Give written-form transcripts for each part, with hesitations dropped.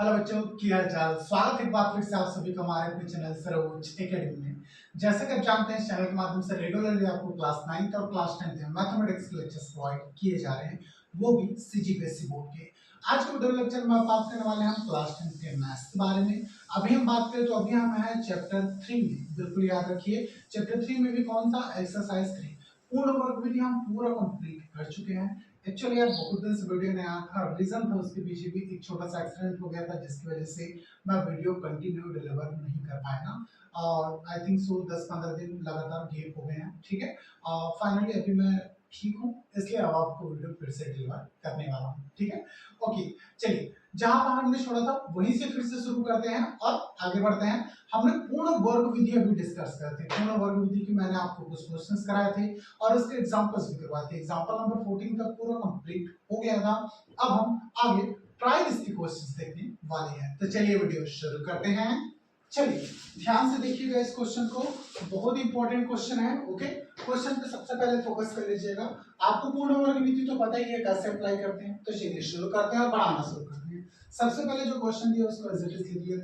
Hello बच्चों, क्या हाल चाल। स्वागत है एक बार फिर से आप सभी का हमारे अपने चैनल सरोज एकेडमी में। जैसे कि आप जानते हैं, इस चैनल के माध्यम से रेगुलरली आपको क्लास 9th और क्लास 10th में मैथमेटिक्स के लेक्चर्स प्रोवाइड किए जा रहे हैं, वो भी सीजीपीएसई बोर्ड के। आज के वीडियो लेक्चर में बात करने वाले हैं हम क्लास 10th के मैथ्स के बारे में। अभी हम बात करें तो अभी हम हैं चैप्टर 3 में। बिल्कुल याद रखिए, चैप्टर 3 में भी कौन सा एक्सरसाइज 3 पूर्ण वर्ग विधि हम पूरा कंप्लीट कर चुके हैं। एक्चुअली यार बहुत दिन से वीडियो नहीं आया था, रीजन था उसके पीछे भी एक छोटा सा एक्सीडेंट हो गया था, जिसकी वजह से मैं वीडियो कंटिन्यू डिलीवर नहीं कर पाया। और आई थिंक सो 10-15 दिन लगातार गैप हो गए हैं। ठीक है, फाइनली अभी मैं ठीक हूँ, इसलिए अब आपको वीडियो फिर से डिलीवर करने वाला हूँ। ठीक है, ओके। चलिए, जहां पर हमने छोड़ा था वहीं से फिर से शुरू करते हैं और आगे बढ़ते हैं। हमने पूर्ण वर्ग विधि अभी डिस्कस करते हैं। पूर्ण वर्ग विधि की मैंने आपको कुछ क्वेश्चंस कराए थे और इसके एग्जांपल्स भी करवाए थे। एग्जांपल नंबर 14 तक पूरा कंप्लीट हो गया था। अब हम आगे ट्रायल इसके क्वेश्चंस देखने वाले हैं। तो चलिए वीडियो शुरू करते हैं। चलिए ध्यान से देखिएगा इस क्वेश्चन को, बहुत इंपॉर्टेंट क्वेश्चन है। ओके, क्वेश्चन पे सबसे पहले फोकस कर लीजिएगा। आपको पूर्ण वर्ग विधि तो पता ही है कैसे अप्लाई करते हैं, तो चलिए शुरू करते हैं और बढ़ाना शुरू करते हैं। सबसे पहले जो क्वेश्चन दिया उसको एज इट इज लिख दिया।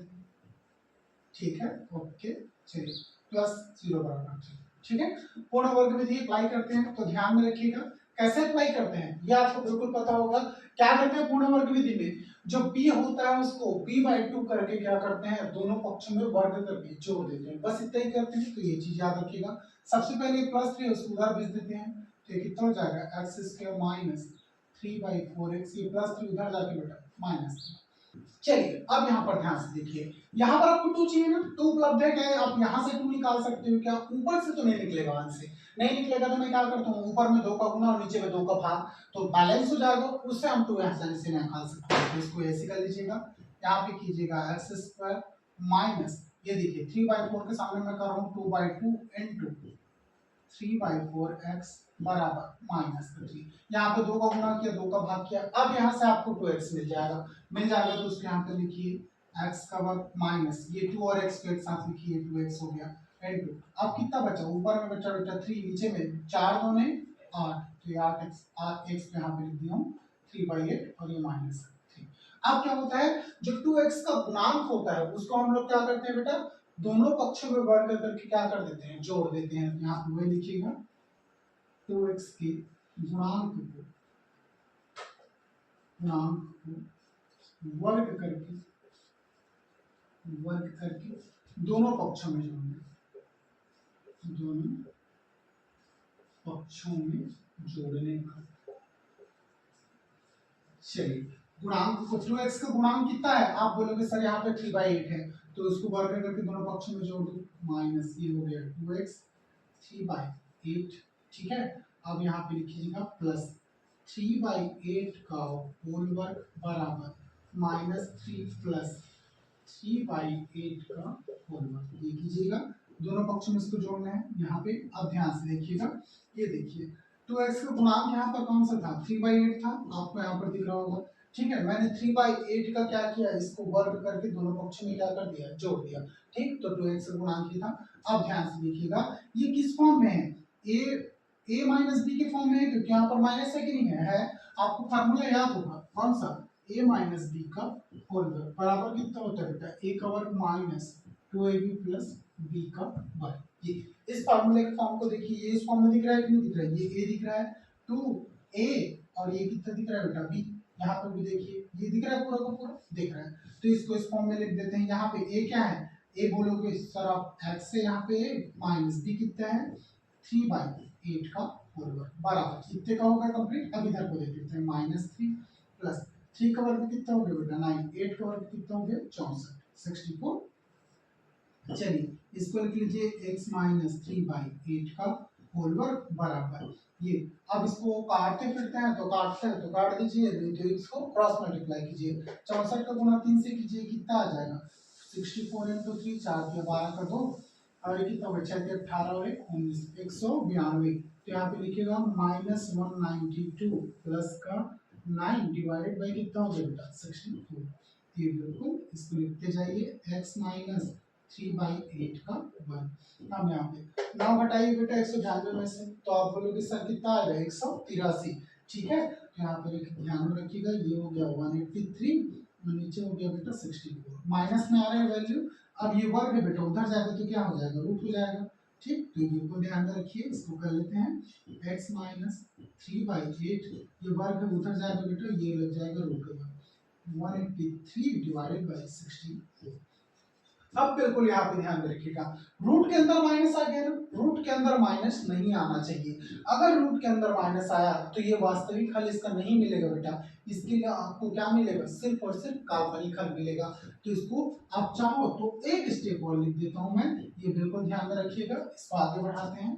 ठीक है, ओके। चलिए +0 बराबर, ठीक है। पूर्ण वर्ग विधि अप्लाई करते हैं तो ध्यान में रखिएगा कैसे अप्लाई करते हैं, ये आपको बिल्कुल पता होगा। क्या करते हैं पूर्ण वर्ग विधि में, जो p होता है उसको p/2 करके क्या करते हैं, दोनों पक्षों में वर्ग करके जोड़ देते हैं। बस इतना ही करते हैं, तो ये चीज याद रखिएगा। सबसे पहले +3 उसको उधर भेज देते हैं, तो ये कितना हो जाएगा x² - 3/4x। ये +3 उधर जाके बेटा -3। चलिए अब यहाँ पर ध्यान से देखिए, यहाँ पर आपको 2 चाहिए ना, 2 उपलब्ध है क्या, आप यहाँ से 2 निकाल सकते हो क्या, ऊपर से तो नहीं निकलेगा। 1 से नहीं निकलेगा तो मैं क्या करता हूँ, ऊपर में 2 का गुना और नीचे में 2 का भाग, तो बैलेंस हो जाएगा। उससे हम 2 आसानी से निकाल सकते हैं। तो इसको ऐसे कर लीजिएगा, यहाँ पे कीजिएगा x² माइनस, ये देखिए 3/4 के सामने मैं कर रहा हूँ 2/2 इंटू 3/4x बराबर -3। यहाँ पे 2 का गुणा किया, 2 का भाग किया। अब यहाँ से आपको 2x मिल जाएगा। तो उसके यहाँ पे लिखिए x का वर्ग माइनस ये 2 और x को एक साथ लिखिए, 2x हो गया इंटू। अब कितना बचा, ऊपर में बचा बेटा 3, नीचे में 4 2 8, तो ये 8x पे यहाँ पे लिख दिया हूँ 3/8 और ये -3। अब क्या होता है, जो 2x का गुणांक होता है उसको हम लोग क्या करते हैं बेटा, दोनों पक्षों में वर्ग करके क्या कर देते हैं, जोड़ देते हैं। यहाँ पे वही लिखिएगा 2x के गुणांक को वर्ग करके दोनों पक्षों में जोड़ना, दोनों पक्षों में जोड़ने का। चलिए गुणांक को 2x का गुणांक कितना है, आप बोलोगे सर यहाँ पे 3/8 है, तो उसको वर्ग करके दोनों पक्षों में जोड़ दो, माइनस ये हो गया 2x 3/8। ठीक है, अब यहाँ पे लिखिएगा प्लस 3/8 का होल वर्ग बराबर -3 प्लस 3/8 का होल वर्ग। ये कीजिएगा, दोनों पक्षों में इसको जोड़ना है यहाँ पे। अब ध्यान से देखिएगा, ये देखिए 2x का गुणांक यहाँ पर कौन सा था, 3/8 था, आपको यहाँ पर दिख रहा होगा। ठीक है, मैंने 3/8 का क्या किया, इसको वर्ग करके दोनों पक्षों में क्या कर दिया, जोड़ दिया। ठीक, तो 2x का गुणांक ही था। अब ध्यान से देखिएगा, ये किस फॉर्म में है, a माइनस बी के फॉर्म में है, क्योंकि यहाँ पर माइनस है कि नहीं है। आपको फार्मूला याद होगा कौन सा, a माइनस बी का होल वर्ग बराबर कितना होता है बेटा, a का वर्ग माइनस 2ab प्लस b का वर्ग। ये इस फार्मूले के फॉर्म को देखिए, ये इस फॉर्म में दिख रहा है कि नहीं दिख रहा है, ये a दिख रहा है 2a और ये कितना दिख रहा है बेटा b। यहाँ पर भी देखिए ये दिख रहा है, पूरा का पूरा दिख रहा है। तो इसको इस फॉर्म में लिख देते हैं। यहाँ पे a क्या है, a बोलोगे सर आप x से, यहाँ पे a माइनस b कितना है 3/8 का होल वर्ग बराबर कितने का होगा कंप्लीट। अब इधर को देख लेते हैं, -3 प्लस 3 का वर्ग कितना हो गया बेटा 9, 8 का वर्ग कितना हो गया 64, 64। चलिए इसको लिख लीजिए x - 3/8 का होल वर्ग बराबर ये। अब इसको काटते फिरते हैं, तो काटते हैं तो काट दीजिए, नहीं तो इसको क्रॉस मल्टीप्लाई कीजिए। 64 का गुणा 3 से कीजिए, कितना आ जाएगा 64 × 3, 4 के 12 कर दो, और ये कितना बचा के 18 और 19, 192। तो यहाँ पे लिखिएगा -192 प्लस का 9 डिवाइडेड बाई कितना हो गया बेटा 64। ये बिल्कुल इसको लिखते जाइए, x - 3/8 का वर्ग। अब यहाँ पे 9 घटाइए बेटा 192 में से, तो आप बोलोगे सर कितना आ गया 183। ठीक है, तो यहाँ पे ध्यान में रखिएगा, ये हो गया 183 नीचे हो गया बेटा 64, माइनस में आ रहा है वैल्यू। अब ये वर्ग है बेटा, उधर जाएगा तो क्या हो जाएगा, रूट हो जाएगा। ठीक, तो ये बिल्कुल ध्यान में रखिए, इसको कर लेते हैं x माइनस 3/8, ये वर्ग है उधर जाएगा बेटा, ये लग जाएगा रूट का वर्ग, 183 डिवाइडेड बाई 64। अब बिल्कुल यहाँ पे ध्यान में रखिएगा, रूट के अंदर माइनस आ गया ना, रूट के अंदर माइनस नहीं आना चाहिए। अगर रूट के अंदर माइनस आया तो ये वास्तविक हल इसका नहीं मिलेगा बेटा, इसके लिए आपको क्या मिलेगा, सिर्फ और सिर्फ काल्पनिक हल मिलेगा। तो इसको आप चाहो तो एक स्टेप और लिख देता हूं मैं, ये बिल्कुल ध्यान में रखिएगा, इसको आगे बढ़ाते हैं।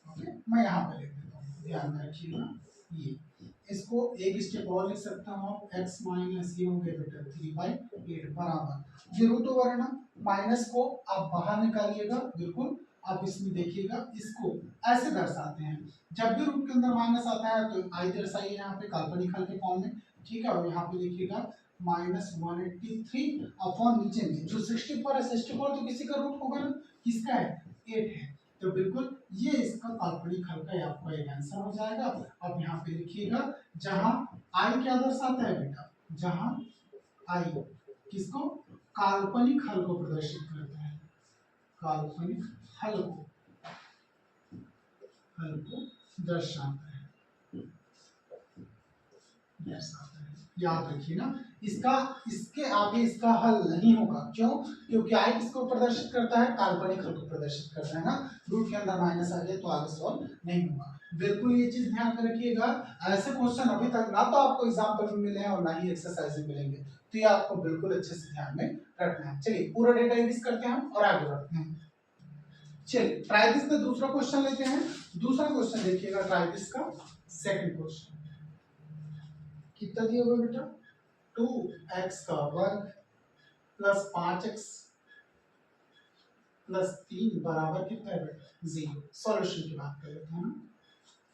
ओके, मैं यहाँ पे लिख देता हूँ, ध्यान में रखिएगा, ये इसको एक स्टेप और लिख सकता हूँ, x माइनस ये हो गया बेटा 3/8 बराबर, ये रूट ओवर है ना, माइनस को आप बाहर निकालिएगा बिल्कुल। अब इसमें देखिएगा, इसको ऐसे दर्शाते हैं, जब भी रूट के अंदर माइनस आता है तो आई दर्शाइए यहाँ पे काल्पनिक हल के फॉर्म में। ठीक है, और यहाँ पे देखिएगा -183 अपॉन नीचे में जो 64 है, 64 तो किसी का रूट होगा ना, किसका है, 8 है, तो बिल्कुल ये इसका काल्पनिक हल का आपका एक आंसर हो जाएगा। अब यहाँ पे लिखिएगा, जहां आई क्या दर्शाता है बेटा, जहां आई किसको, काल्पनिक हल को प्रदर्शित करता है, काल्पनिक हल को दर्शाता है, याद रखिए ना, इसका इसके आगे इसका हल नहीं होगा, क्यों, क्योंकि आई किसको प्रदर्शित करता है, काल्पनिक हल को प्रदर्शित करता है ना, रूट के अंदर माइनस आ गया तो आगे सॉल्व नहीं होगा। बिल्कुल ये चीज ध्यान में रखिएगा, ऐसे क्वेश्चन अभी तक ना तो आपको एग्जाम्पल में मिले हैं और ना ही एक्सरसाइज में मिलेंगे, तो ये आपको बिल्कुल अच्छे से ध्यान में रखना है। चलिए पूरा डेटा यूज करते हैं और आगे बढ़ते हैं। चलिए ट्राई दिस का दूसरा क्वेश्चन लेते हैं। दूसरा क्वेश्चन देखिएगा, ट्राई दिस का सेकंड क्वेश्चन कितना दिया हुआ बेटा, 2x का वर्ग प्लस 5x प्लस 3 बराबर कितना है बेटा, 0। सॉल्यूशन की बात कर लेते हैं ना,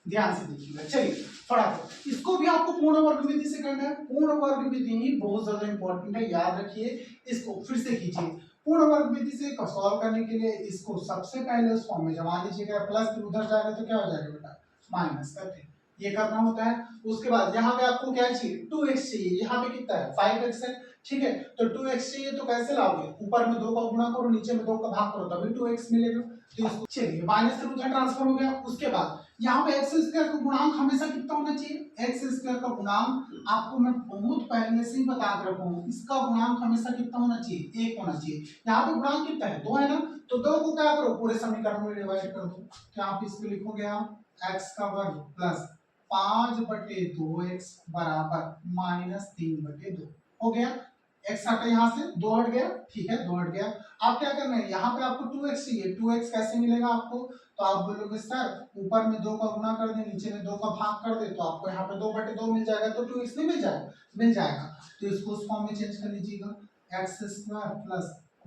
ध्यान से देखिएगा। चलिए फटाफट, इसको भी आपको पूर्ण वर्ग विधि से करना है, पूर्ण वर्ग विधि ही बहुत ज्यादा इंपॉर्टेंट है, याद रखिए, इसको फिर से कीजिए। पूर्ण वर्ग विधि से सॉल्व करने के लिए इसको सबसे पहले उस फॉर्म में जमा लीजिएगा, प्लस फिर उधर जाएगा तो क्या हो जाएगा बेटा, माइनस करते हैं, ये करना होता है। उसके बाद यहाँ पे आपको क्या चाहिए, 2x चाहिए, यहाँ पे कितना है 5x है, ठीक है, तो 2x चाहिए तो कैसे लाओगे, ऊपर में 2 का गुणा करो, नीचे में 2 का भाग करो, तभी 2x मिलेगा। तो इसको चलिए माइनस से उधर ट्रांसफर हो गया। उसके बाद यहाँ पे एक्स स्क्वायर का गुणांक हमेशा कितना होना चाहिए, एक्स स्क्वायर का गुणांक आपको मैं बहुत पहले से ही बता के रखा हूँ, इसका गुणांक हमेशा कितना होना चाहिए, 1 होना चाहिए। यहाँ पे गुणांक कितना है, 2 है ना, तो 2 को क्या करो, पूरे समीकरण में डिवाइड कर दो, तो आप इसको लिखोगे आप एक्स का वर्ग प्लस 5/2x बराबर -3/2 हो गया। x हटा यहाँ से, 2 हट गया, ठीक है 2 हट गया। आप क्या करना है, यहाँ पे आपको 2x चाहिए, 2x कैसे मिलेगा आपको, तो आप बोलोगे सर ऊपर में 2 का गुणा कर दे, नीचे में 2 का भाग कर दे, तो आपको यहाँ पे 2/2 मिल जाएगा, तो 2x नहीं मिल जाएगा, मिल जाएगा। तो इसको उस फॉर्म में चेंज कर लीजिएगा, एक्स स्क्वायर प्लस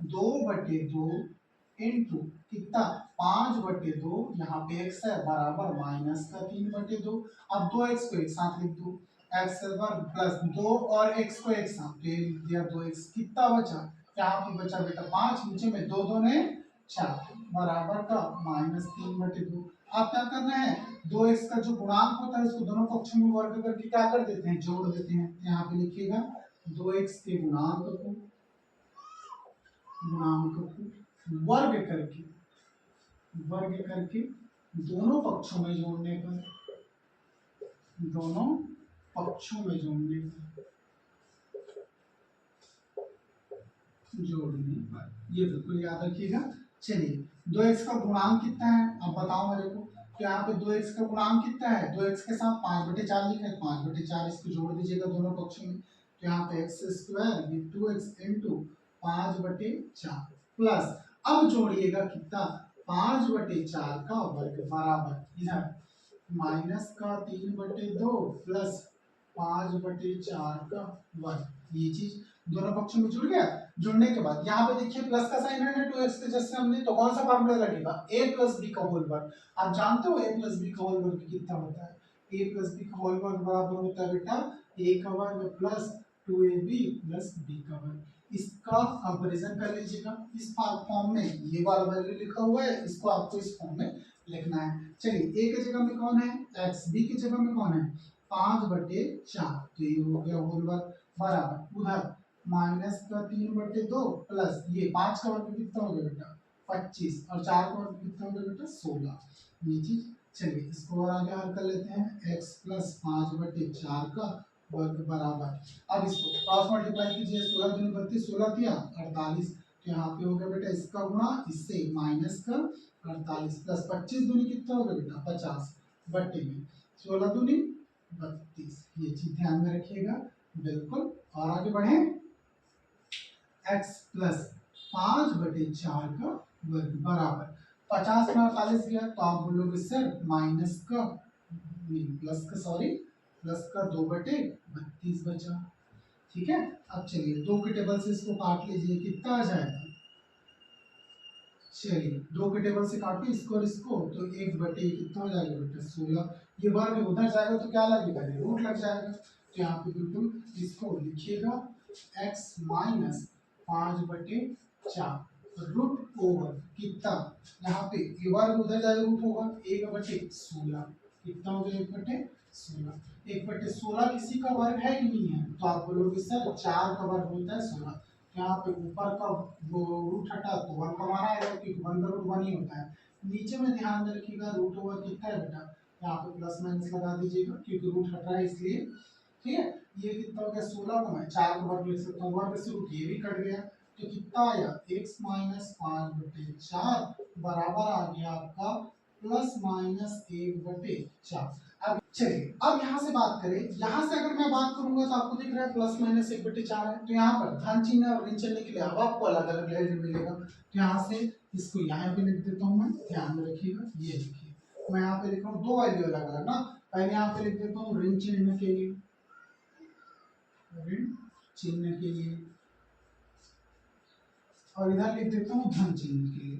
2/2 इंटू कितना 5/2, यहाँ पे x है बराबर -3/2। अब 2x को एक साथ लिख दो, एक्स वर्ग प्लस 2 और x को एक साथ ले दिया, 2x कितना बचा, यहाँ पे बचा बेटा 5, नीचे में 2 2 ने 4 बराबर का -3/2। अब क्या करना है, 2x का जो गुणांक होता है उसको दोनों पक्षों में वर्ग करके क्या कर देते हैं, जोड़ देते हैं। यहाँ पे लिखिएगा 2x के गुणांक को वर्ग करके दोनों पक्षों में जोड़ने पर ये बिल्कुल याद रखिएगा। चलिए 2x का गुणांक कितना है, अब बताओ मेरे को, तो यहाँ पे 2x का गुणांक कितना है, 2x के साथ 5/4 लिखा है, 5/4 इसको जोड़ दीजिएगा दोनों पक्षों में, तो यहाँ पे x स्क्वायर ये 2x इंटू 5/4 प्लस, अब जोड़िएगा कितना 5/4 का वर्ग बराबर इधर माइनस का 3/2 प्लस 5/4 का वर्ग, ये चीज दोनों पक्षों में जुड़ गया। जुड़ने के बाद यहाँ पे देखिए प्लस का साइन है 2x के जैसे हमने, तो कौन सा फार्मूला लगेगा, a प्लस b का होल वर्ग। आप जानते हो a प्लस b का होल वर्ग कितना होता है, a प्लस b का होल वर्ग बराबर होता है बेटा a का वर्ग प्लस 2ab प्लस b का वर्ग। इसका कंपैरिजन कर लीजिएगा, इस फॉर्म में ये वाला वैल्यू लिखा हुआ है, इसको आपको इस फॉर्म में लिखना है। चलिए a की जगह में कौन है x, b की जगह में कौन है 5/4, तो ये हो गया होल वर्ग बराबर उधर माइनस का 3/2 प्लस ये 5 का वर्ग कितना हो गया बेटा 25 और 4 का वर्ग कितना हो गया बेटा 16। ये चीज चलिए इसको और आगे हल कर लेते हैं x प्लस 5/4 का वर्ग बराबर। अब इसको क्रॉस मल्टीप्लाई कीजिए 16 दूनी 32 16 दिया 48 तो यहाँ पे हो गया बेटा इसका गुणा इससे माइनस का 48 प्लस 25 दूनी कितना हो गया बेटा 50 बट्टे में 16 दूनी 32। ये चीज ध्यान में रखिएगा बिल्कुल। और आगे बढ़े x प्लस 5/4 का वर्ग बराबर 50 में 48 गया तो आप बोलोगे सर माइनस का प्लस का सॉरी प्लस का 2/32 बचा। ठीक है अब चलिए 2 के टेबल से इसको काट लीजिए कितना आ जाएगा। चलिए 2 के टेबल से काटे इसको और इसको तो 1/, कितना हो जाएगा बेटा 16। ये वर्ग उधर जाएगा तो क्या लगेगा रूट लग जाएगा तो यहाँ पे बिल्कुल इसको लिखिएगा x माइनस 5/4 रूट ओवर कितना यहाँ पे ये वर्ग उधर जाएगा रूट होगा 1/16 कितना हो गया 1/16। 1/16 किसी का वर्ग है कि नहीं है तो आप बोलोगे सर 4 का वर्ग होता है 16। यहाँ पे ऊपर का वो रूट हटा तो 1 कमाना है क्योंकि 1 का रूट 1 ही होता है। नीचे में ध्यान में रखिएगा रूट ओवर कितना है बेटा यहाँ पे प्लस माइनस लगा दीजिएगा क्योंकि रूट हट रहा है इसलिए। ठीक है ये कितना हो गया 16 को मैं 4 का वर्ग लिख सकता हूँ वर्ग से रूट ये भी कट गया तो कितना आया x माइनस 5/4 बराबर आ गया आपका प्लस माइनस 1/4। अब चलिए अब यहाँ से बात करें यहाँ से अगर मैं बात करूंगा तो आपको दिख रहा है प्लस माइनस 1/4 है तो यहाँ पर धन चिन्ह और ऋण चिन्ह के लिए अब आपको अलग अलग वैल्यू मिलेगा तो यहाँ से इसको यहाँ पे लिख देता हूँ मैं ध्यान में रखिएगा। ये लिखिए मैं यहाँ पे लिख रहा हूँ 2 वैल्यू अलग अलग ना पहले यहाँ पे लिख देता हूँ ऋण चिन्ह के लिए ऋण चिन्ह के लिए और इधर लिख देता हूँ धन चिन्ह के लिए।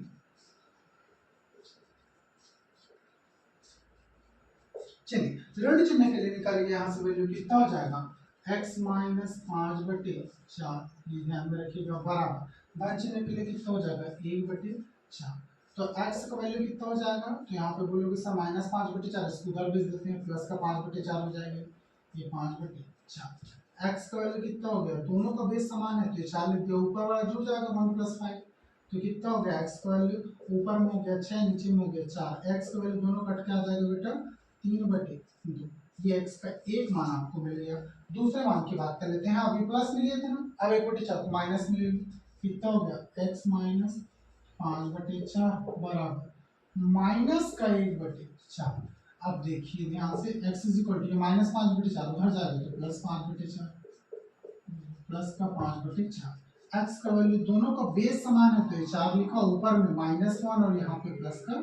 चलिए ऋण चिन्ह के लिए निकालिए यहाँ से वैल्यू कितना हो जाएगा x माइनस 5/4 ये ध्यान में रखिएगा बराबर धन चिन्ह के लिए कितना हो जाएगा 1/4 तो x का वैल्यू कितना हो जाएगा तो यहाँ पे बोलोगे सर माइनस 5/4 इसको उधर भेज देते हैं प्लस का 5/4 हो जाएगा ये 5/4 x का वैल्यू कितना हो गया दोनों का बेस समान है तो ये 4 लिख दिया ऊपर वाला जुड़ जाएगा 1 + 5 तो कितना हो गया x का वैल्यू ऊपर में हो गया 6 नीचे में हो गया 4 x का वैल्यू दोनों कट के आ जाएगा बेटा 3/2 ये x का एक मान आपको मिल गया। दूसरे मान की बात कर लेते हैं अभी प्लस में लिए थे ना अब 1/4 तो माइनस में ले कितना हो गया x माइनस 5/4 बराबर माइनस का 1/4। अब देखिए ध्यान से x माइनस 5/4 उधर जाएगा तो प्लस 5/4 प्लस का 5/4 x का वैल्यू दोनों का बेस समान है तो ये 4 लिखा ऊपर में -1 और यहाँ पे प्लस का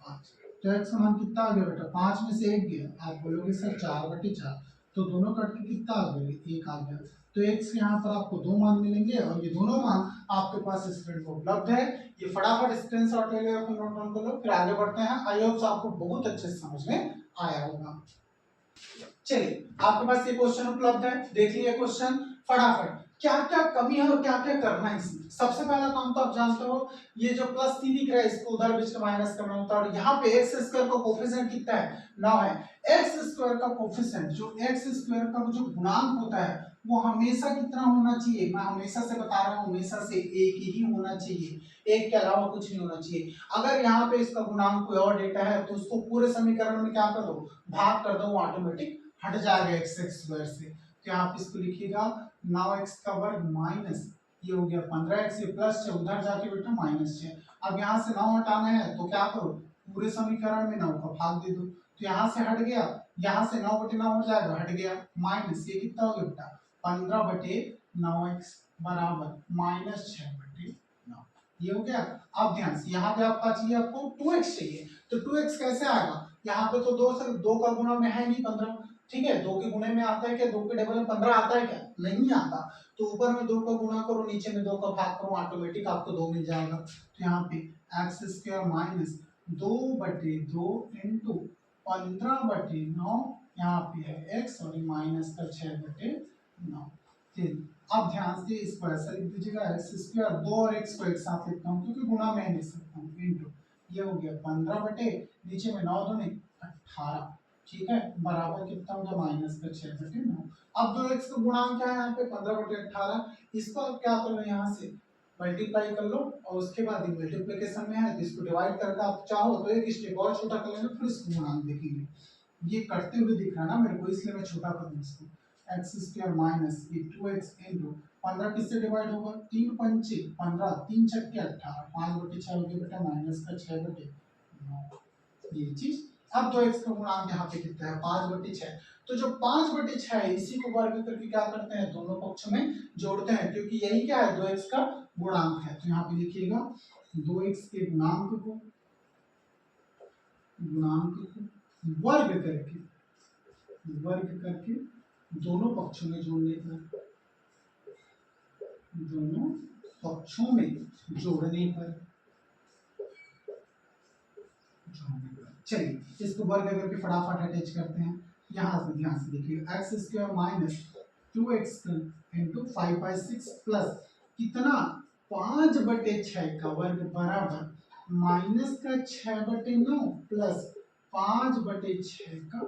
5 तो x का मान कितना आ गया बेटा 5 में से 1 गया आप बोलोगे सर 4/4 तो दोनों कट के कितना आ गया 1 आ गया तो x यहाँ पर आपको 2 मान मिलेंगे और ये दोनों मान आपके पास स्क्रीन पर उपलब्ध है। ये फटाफट स्क्रीनशॉट ले लो अपने नोट कर लो फिर आगे बढ़ते हैं। आई होप आपको बहुत अच्छे से समझ में आया होगा। चलिए आपके पास ये क्वेश्चन उपलब्ध है देख लिए क्वेश्चन फटाफट क्या क्या कमी है और क्या क्या करना है इसमें। सबसे पहला काम तो आप जानते हो ये जो प्लस 3 दिख रहा है इसको उधर बीच का माइनस करना होता है और यहाँ पे एक्स स्क्वायर का कोफिशिएंट कितना है 9 है। एक्स स्क्वायर का कोफिशिएंट जो एक्स स्क्वायर का जो गुणांक होता है वो हमेशा कितना होना चाहिए मैं हमेशा से बता रहा हूँ हमेशा से एक ही होना चाहिए एक के अलावा कुछ नहीं होना चाहिए। अगर यहाँ पे इसका गुणांक कोई और डेटा है तो उसको पूरे समीकरण में क्या कर दो भाग कर दो वो ऑटोमेटिक हट जाएगा एक्स स्क्वायर से। तो आप इसको लिखिएगा 9x का वर्ग माइनस ये हो गया 15x ये प्लस 6 उधर जाके बेटा -6। अब यहाँ से 9 हटाना है तो क्या करो पूरे समीकरण में 9 का भाग दे दो तो यहाँ से हट गया यहाँ से 9/9 हो जाएगा हट गया माइनस ये कितना हो गया बेटा 15/9x बराबर -6/9 ये हो गया। अब ध्यान से यहाँ पे आपका चाहिए आपको 2x चाहिए तो 2x कैसे आएगा यहाँ पे तो 2 से 2 का गुणा में है नहीं 15 ठीक है 2 के गुणे में आता है क्या 2 के डबल में 15 आता है क्या नहीं आता तो ऊपर में 2 का गुणा करो नीचे में 2 का भाग करो ऑटोमेटिक आपको 2 मिल जाएगा। तो यहाँ पे x² माइनस 2/2 इंटू 15/9 यहाँ पे है x और माइनस का 6/9। अब ध्यान से इसको ऐसा लिख दीजिएगा x² 2 और x को एक साथ लिखता हूँ क्योंकि गुणा में लिख सकता हूँ इंटू ये हो गया 15 बटे नीचे में 9 दूनी 18 ठीक है, बराबर कितना हो गया -6/9। अब 2x का गुणांक क्या है यहाँ पे 15/18। इसको आप क्या कर लो, यहाँ से मल्टीप्लाई कर लो और उसके बाद मल्टीप्लिकेशन में है तो इसको डिवाइड करके आप चाहो तो एक स्टेप और छोटा कर लेना, फिर इसको गुणांक देखेंगे। ये करते हुए दिख रहा है ना मेरे को, इसलिए मैं छोटा कर दूं इसको। x² माइनस ये 2x इंटू 15 किससे डिवाइड होगा, 3 पंचे 15, 3 छक्के 18, 5/6 हो गया बेटा -6/9 ये चीज। अब 2x का गुणांक यहाँ पे कितना है 5/6। तो जो 5/6 है इसी को वर्ग करके क्या करते हैं, दोनों पक्षों में जोड़ते हैं, क्योंकि यही क्या है 2x का गुणांक है। तो यहाँ पे लिखिएगा 2x के गुणांक को वर्ग करके दोनों पक्षों में जोड़ने पर, दोनों पक्षों में जोड़ने पर चलिए इसको वर्ग करके फटाफट अटैच करते हैं। यहाँ से ध्यान से देखिए x² minus 2x into 5/6 plus कितना 5/6 का वर्ग बराबर -6/9 प्लस 5/6 का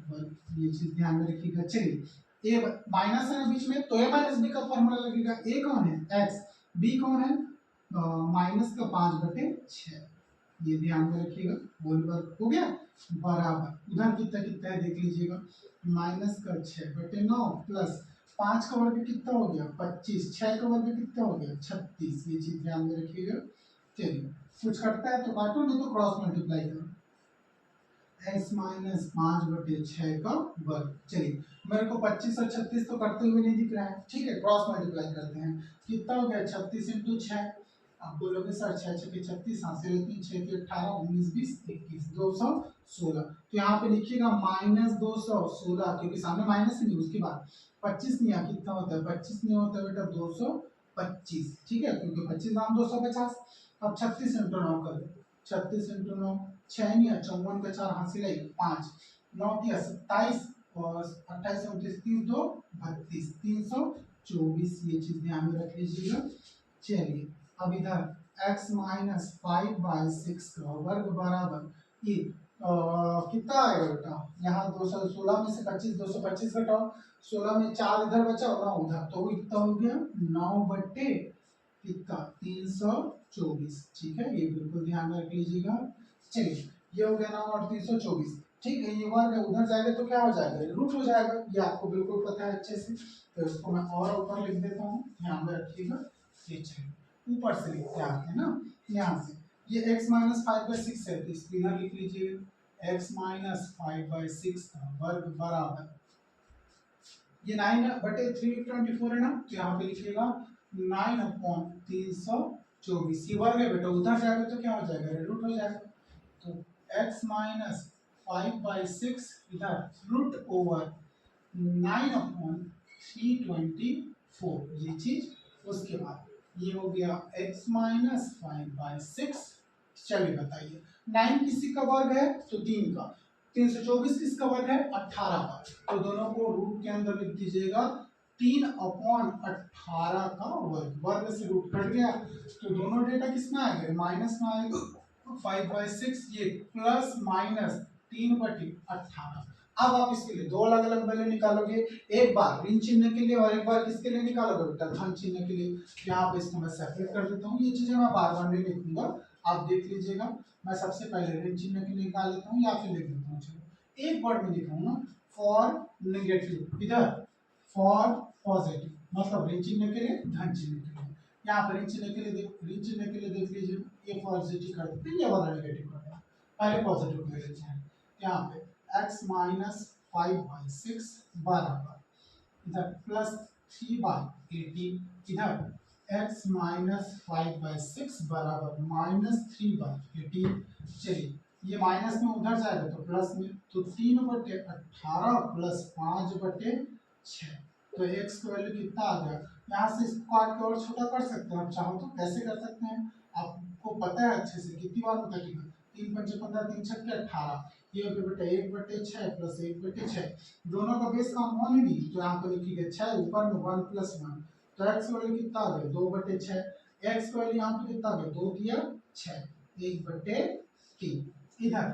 वर्ग। ये चीज ध्यान में रखिएगा। चलिए ए माइनस है ना बीच में, तो ए माइनस बी का फॉर्मूला लगेगा। ए कौन है x, बी कौन है माइनस का 5/6। ये ध्यान में रखिएगा। होल वर्ग हो गया बराबर उधर कितना कितना है देख लीजिएगा, -6/9 प्लस 5 का वर्ग कितना हो गया 25, 6 का वर्ग कितना हो गया 36। ये चीज ध्यान में रखिएगा। चलिए कुछ करता है तो काटो, नहीं तो क्रॉस मल्टीप्लाई करो। x माइनस 5/6 का वर्ग। चलिए मेरे को 25 और 36 तो करते हुए नहीं दिख रहा है, ठीक है क्रॉस मल्टीप्लाई करते हैं। कितना हो गया 36 इंटू 6। अब बोलोगे सर 6 6 36, हाँ से 3 6 18 19 20 21 216। तो यहाँ पे लिखिएगा -216, क्योंकि सामने माइनस ही नहीं, उसके बाद 25 नहीं आ कितना होता है 25 नहीं होता है बेटा 225, ठीक है क्योंकि 25 नाम 250। अब 36 इंटू 9 कर दो, 36 इंटू 9 6 नहीं 54 का 4 हासिल है 5, 9 दिया 27 और 28 29 30 2 32 324। ये चीज ध्यान में रख लीजिएगा। चलिए अब इधर x माइनस 5/6 का वर्ग बराबर ये कितना आएगा बेटा, यहाँ 216 में से 25 225 घटाओ, 16 में 4 इधर बचा और 9 उधर, तो इतना हो गया 9 कितना 324। ठीक है ये बिल्कुल ध्यान में रख लीजिएगा। चलिए ये हो गया 9 और 324, ठीक है। ये वर्ग उधर जाएगा तो क्या हो जाएगा रूट हो जाएगा, ये आपको बिल्कुल पता है अच्छे से। तो इसको मैं और ऊपर लिख देता हूँ, ध्यान में रखिएगा। ये चलिए ऊपर से लिखते आते हैं ना, यहाँ से ये x माइनस 5/6 है तो इसको इधर लिख लीजिए, x माइनस 5/6 का वर्ग बराबर ये 9/324 है ना, तो यहाँ पे लिखिएगा 9/324। ये वर्ग है बेटा, उधर जाएगा तो क्या हो जाएगा रूट हो जाएगा। तो x माइनस 5/6 इधर रूट ओवर 9/324 ये चीज। उसके बाद ये हो गया x माइनस 5/6। चलिए बताइए 9 किसी का वर्ग है तो 3 का, 324 किसका वर्ग है 18 का, तो दोनों को रूट के अंदर लिख दीजिएगा 3/18 का वर्ग। वर्ग से रूट कट गया तो दोनों डेटा किसमें आएगा माइनस में आएगा, 5/6 ये प्लस माइनस 3/18। अब आप इसके लिए दो अलग अलग वैल्यू निकालोगे, एक बार ऋण चिन्ह के लिए और एक बार किसके लिए निकालोगे बेटा धन चिन्ह के लिए। यहाँ पे इसको मैं सेपरेट कर देता हूँ, ये चीजें मैं बार बार नहीं लिखूंगा, आप देख लीजिएगा। मैं सबसे पहले ऋण चिन्ह के लिए निकाल लेता हूँ या फिर लिख देता हूँ, चलो एक वर्ड में लिखूंगा फॉर नेगेटिव, इधर फॉर पॉजिटिव, मतलब ऋण चिन्ह के लिए धन चिन्ह के लिए। यहाँ पर ऋण चिन्ह के लिए देख लीजिए, ये पॉजिटिव कर देते हैं, ये वाला नेगेटिव कर देते हैं, पहले पॉजिटिव कर लेते हैं। यहाँ पे x माइनस 5/6 बराबर इधर प्लस 3/18, इधर x माइनस 5/6 बराबर -3/18। चलिए ये माइनस में उधर जाएगा तो प्लस में, तो 3/18 प्लस 5/6, तो x का वैल्यू कितना आ गया। यहाँ से इसको काट के और छोटा कर सकते हैं, आप चाहो तो कैसे कर सकते हैं, आपको पता है अच्छे से कितनी बार होता है 3 पंचे 15 3 छक्के 18, ये हो गया बेटा 1/6 प्लस 1/6, दोनों का बेस का मान ही नहीं, तो यहाँ पे लिखिएगा 6 ऊपर में 1 + 1, तो x वैल्यू कितना आ गया 2/6, x वैल्यू यहाँ पे कितना आ गया 2 × 6 1/3। इधर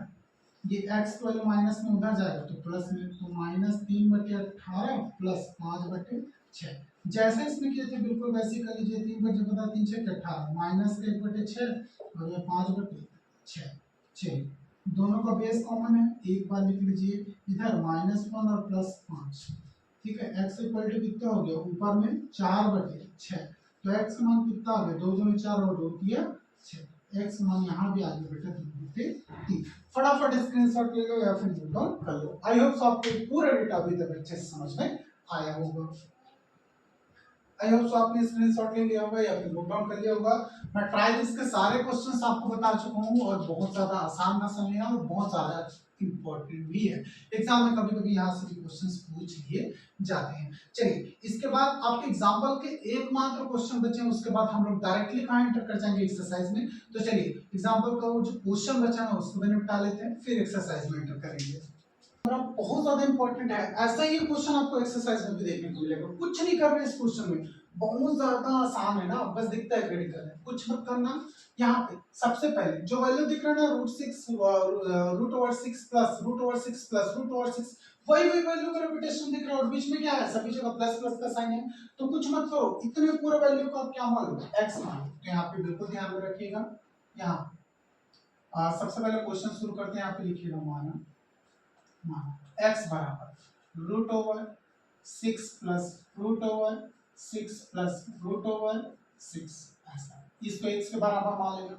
ये x की वैल्यू माइनस में उधर जाएगा तो प्लस में, तो -3/18 प्लस 5/6। जैसे इसमें किए थे बिल्कुल वैसे ही कर लीजिए। 3 × 5 = 18 माइनस का 1/6 और ये 5/6। चलिए दोनों का बेस कॉमन है, एक बार लिख लीजिए इधर -1 और +5। ठीक है, x इक्वल टू कितना हो गया ऊपर में 4/6। तो x का मान कितना आ गया 2 दूनी 4 और 2 तिया 6। x मान यहाँ भी आ गया बेटा 3/3। फटाफट स्क्रीनशॉट ले लो या फिर नोट डाउन कर लो। आई होप आपको पूरा डेटा अभी तक अच्छे से समझ में आया होगा। आई होप आपने स्क्रीनशॉट ले लिया होगा या फिर नोट डाउन कर लिया होगा। मैं ट्राई इसके सारे क्वेश्चंस आपको बता चुका हूँ और बहुत ज्यादा आसान ना समझना और बहुत ज्यादा इंपॉर्टेंट भी है। एग्जाम में कभी कभी यहाँ से भी क्वेश्चंस पूछ लिए जाते हैं। चलिए इसके बाद आपके एग्जाम्पल के एकमात्र क्वेश्चन बचे हैं, उसके बाद हम लोग डायरेक्टली कहाँ एंटर कर जाएंगे एक्सरसाइज में। तो चलिए एग्जाम्पल का वो जो क्वेश्चन बचा है उसको भी निपटा लेते हैं, फिर एक्सरसाइज में एंटर करेंगे। बहुत ज्यादा इंपॉर्टेंट है, ऐसा ही क्वेश्चन आपको एक्सरसाइज में भी देखने को मिलेगा। कुछ नहीं कर रहे इस क्वेश्चन में, बहुत ज्यादा आसान है ना, बस दिखता है क्रिटिकल है, कुछ मत करना। यहाँ पे सबसे पहले जो वैल्यू दिख रहा है ना √6 √6 प्लस √6 वही वैल्यू का रिपीटेशन दिख रहा है और बीच में क्या है सभी जगह प्लस प्लस का साइन है। तो कुछ मत करो, इतने पूरे वैल्यू का क्या मान लो x मान लो। तो यहाँ पे बिल्कुल ध्यान में रखिएगा। यहाँ सबसे पहले क्वेश्चन शुरू करते हैं, यहाँ पे लिखिएगा माना x बराबर √6 प्लस √6 प्लस √6 ऐसा, इसको x के बराबर मान लेना।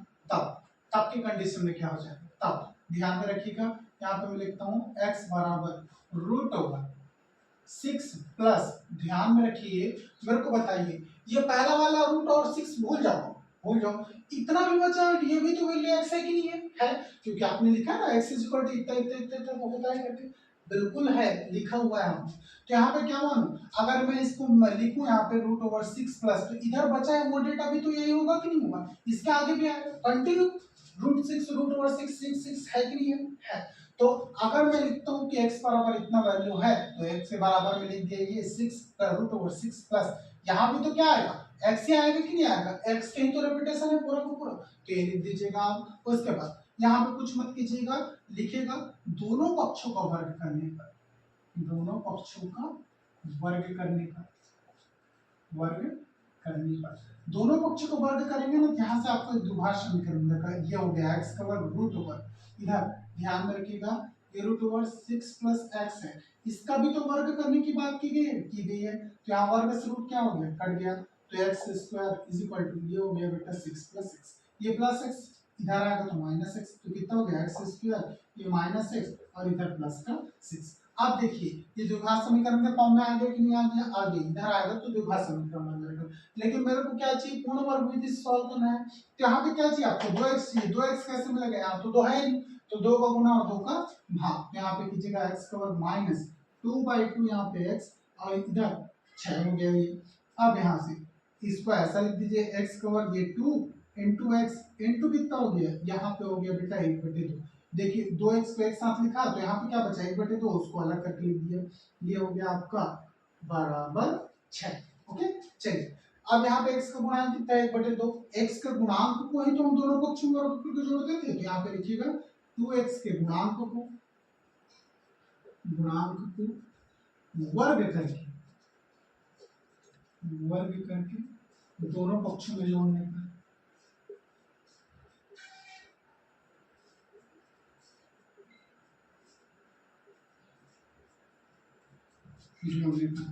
तब की कंडीशन में क्या हो जाएगा, तब ध्यान में रखिएगा। यहाँ पे मैं लिखता हूँ x बराबर √6 प्लस, ध्यान में रखिए मेरे को बताइए ये पहला वाला रूट और 6 भूल जाओ। इतना भी बचा ये भी तो वैल्यू x है कि नहीं है क्योंकि आपने लिखा है ना x इतना इतना होता है करके, बिल्कुल है लिखा हुआ है। तो यहाँ पे क्या मानूं, अगर मैं इसको लिखूं यहाँ पे √6 प्लस, तो इधर बचा है वो डेटा भी तो यही होगा कि नहीं होगा, इसके आगे भी आएगा कंटिन्यू। √6 √6 है कि नहीं है। तो अगर मैं लिखता हूँ कि x बराबर इतना वैल्यू है तो x के बराबर में लिख दिया ये 6 प्लस, यहाँ भी तो क्या आएगा x ही आएगा कि नहीं आएगा, x के ही तो रिपीटेशन है पूरा का पूरा, तो ये लिख दीजिएगा आप। उसके बाद यहाँ पे कुछ मत कीजिएगा, लिखिएगा दोनों पक्षों का वर्ग करने पर, दोनों पक्षों का वर्ग करने पर, दोनों पक्षों को वर्ग करेंगे ना, यहाँ से आपको एक दुभाज्य समीकरण मिलेगा। ये हो गया x का वर्ग √, इधर ध्यान में रखिएगा ये √6 प्लस x है, इसका भी तो वर्ग करने की बात की गई है। तो यहाँ वर्ग से रूट क्या हो गया कट गया, तो x² ये हो गया बेटा 6 प्लस x, ये प्लस x इधर आएगा तो माइनस x, तो कितना हो गया x², ये माइनस x और इधर प्लस का 6। अब देखिए ये द्विघात समीकरण के फॉर्म में आ गया कि नहीं आ गया, आ गया। इधर आएगा तो द्विघात समीकरण बन जाएगा, लेकिन मेरे को क्या चाहिए पूर्ण वर्ग विधि से सॉल्व करना है। तो यहाँ पे क्या चाहिए आपको 2x चाहिए, 2x कैसे मिलेगा, यहाँ तो 2 है नहीं, तो 2 का गुना और 2 का भाग, यहाँ पे कीजिएगा x का वर्ग माइनस 2/2 यहाँ पे x और इधर 6 हो गया ये। अब यहाँ से इसको ऐसा लिख दीजिए x का वर्ग ये 2 इंटू x इंटू कितना हो गया, यहाँ पे हो गया बेटा 1/2। देखिए 2x को एक साथ लिखा तो यहाँ पे क्या बचा 1/2, उसको अलग करके लिख दिया, ये हो गया आपका बराबर 6। ओके चलिए अब यहाँ पे x का गुणांक कितना है 1/2, x के गुणांक को ही तो हम दोनों पक्षों में वर्ग करके जोड़ते थे। तो यहाँ पे लिखिएगा 2x के गुणांक को वर्ग करके दोनों पक्षों में जोड़ने का,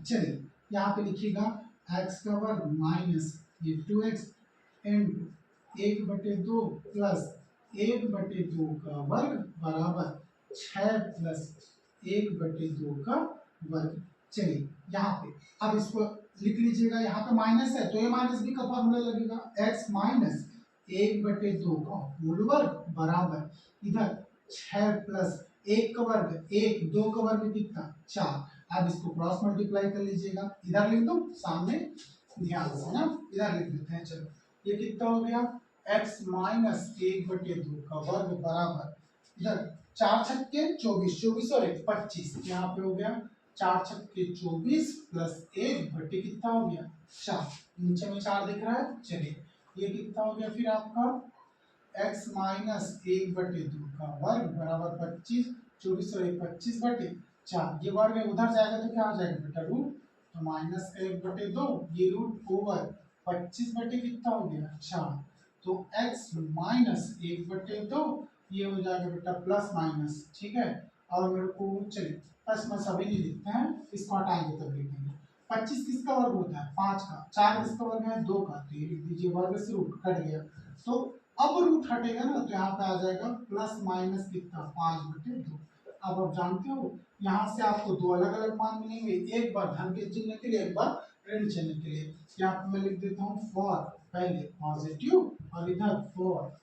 चलिए यहाँ पे लिखिएगा x का वर्ग माइनस ये 2x इंटू 1/2 प्लस 1/2 का वर्ग बराबर 6 प्लस 1/2 का वर्ग। चलिए यहाँ पे अब इसको लिख लीजिएगा, यहाँ पे माइनस है तो ये माइनस b का फॉर्मूला लगेगा, x माइनस 1/2 का होल वर्ग बराबर इधर 6 प्लस 1 का वर्ग 1, 2 का वर्ग कितना 4। अब इसको क्रॉस मल्टीप्लाई कर लीजिएगा, इधर लिख दो सामने ध्यान से ना, इधर लिख देते हैं। चलो ये कितना हो गया x माइनस 1/2 का वर्ग बराबर इधर 4 छक्के 24, 24 और 1 25, यहाँ पे हो गया 4 छक्के 24 प्लस 1 बटे कितना हो गया 4, नीचे में 4 दिख रहा है। चलिए ये कितना हो गया फिर आपका x माइनस 1/2 का वर्ग बराबर 25, 24 और 1 25/4। ये वर्ग उधर जाएगा तो क्या हो जाएगा बेटा रूट, तो माइनस का 1/2, ये रूट ओवर 25 बटे कितना हो गया 4, तो x माइनस 1/2 ये हो जाएगा बेटा प्लस माइनस, ठीक है। और मेरे को चलिए बस मैं सभी नहीं लिखते हैं, इसको हटाएंगे तब लिखेंगे। 25 किसका वर्ग होता है 5 का, 4 किसका वर्ग है 2 का, तो ये लिख दीजिए वर्ग से रूट कट गया। तो अब रूट हटेगा ना तो यहाँ पे आ जाएगा प्लस माइनस कितना 5/2। अब आप जानते हो यहाँ से आपको दो अलग अलग मान मिलेंगे, एक बार धन के चिन्ह के लिए, एक बार ऋण चिन्ह के लिए। यहाँ पे मैं लिख देता हूँ फॉर पहले पॉजिटिव और इधर फॉर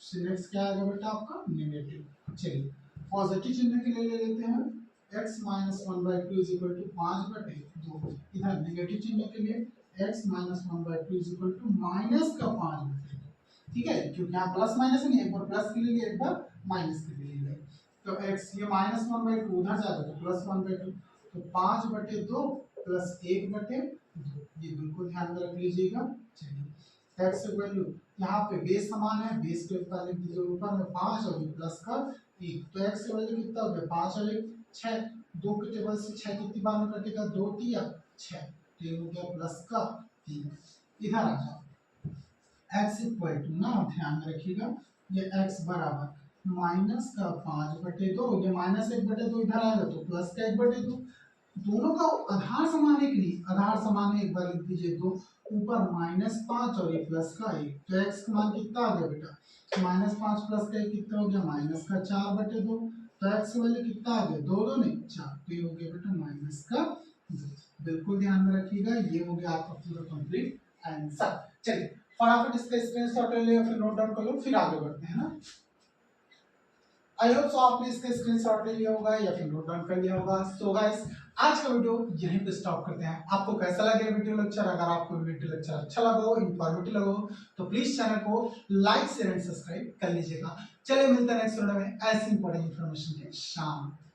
नेक्स्ट क्या आएगा बेटा आपका नेगेटिव। चलिए पॉजिटिव चिन्ह के लिए ले लेते हैं, x minus 1/2 is equal to 5/2। इधर नेगेटिव चिन्ह के लिए x minus 1/2 is equal to minus का 5/2, ठीक है, क्योंकि यहाँ प्लस माइनस नहीं, एक बार प्लस के लिए एक बार माइनस के लिए ले। तो x ये माइनस 1/2 उधर जाएगा तो प्लस 1/2, तो 5/2 प्लस 1/2, ये बिल्कुल ध्यान में रख लीजिएगा। चलिए x की वैल्यू यहाँ पे बेस समान है, बेस के ऊपर लिख दीजिए, ऊपर में 5 और प्लस का 1, तो x की वैल्यू कितना हो गया 5 और 1 6, 2 के टेबल से 6 कितनी बार में कटेगा 2 3 6, तो ये हो गया प्लस का 3। इधर आ जाओ x इक्वल टू ना ध्यान में रखिएगा, ये x बराबर माइनस का 5/2, ये माइनस 1/2 इधर आएगा तो प्लस का 1/2, दोनों का आधार समान है कि नहीं, आधार समान है, एक बार लिख दीजिए, तो ऊपर -5 और ये प्लस का 1, तो x का मान कितना आ गया बेटा -5 प्लस का 1 कितना हो गया माइनस का 4/2, तो x की वैल्यू कितना आ गया 2 2 नहीं 4, तो ये हो गया बेटा माइनस का 2। बिल्कुल ध्यान में रखिएगा, ये हो गया आपका पूरा कंप्लीट आंसर। चलिए फटाफट इसका स्क्रीनशॉट ले लो या फिर नोट डाउन कर लो, फिर आगे बढ़ते हैं ना। आई होप सो आपने इसका स्क्रीनशॉट ले लिया होगा या फिर नोट डाउन कर लिया होगा। सो गाइस आज का वीडियो यहीं पे स्टॉप करते हैं। आपको कैसा लगे वीडियो लेक्चर, अगर आपको वीडियो लेक्चर अच्छा लगा हो, इंफॉर्मेटिव लगा हो, तो प्लीज चैनल को लाइक शेयर एंड सब्सक्राइब कर लीजिएगा। चलिए मिलते हैं नेक्स्ट वीडियो में ऐसी इंपॉर्टेंट इन्फॉर्मेशन के साथ।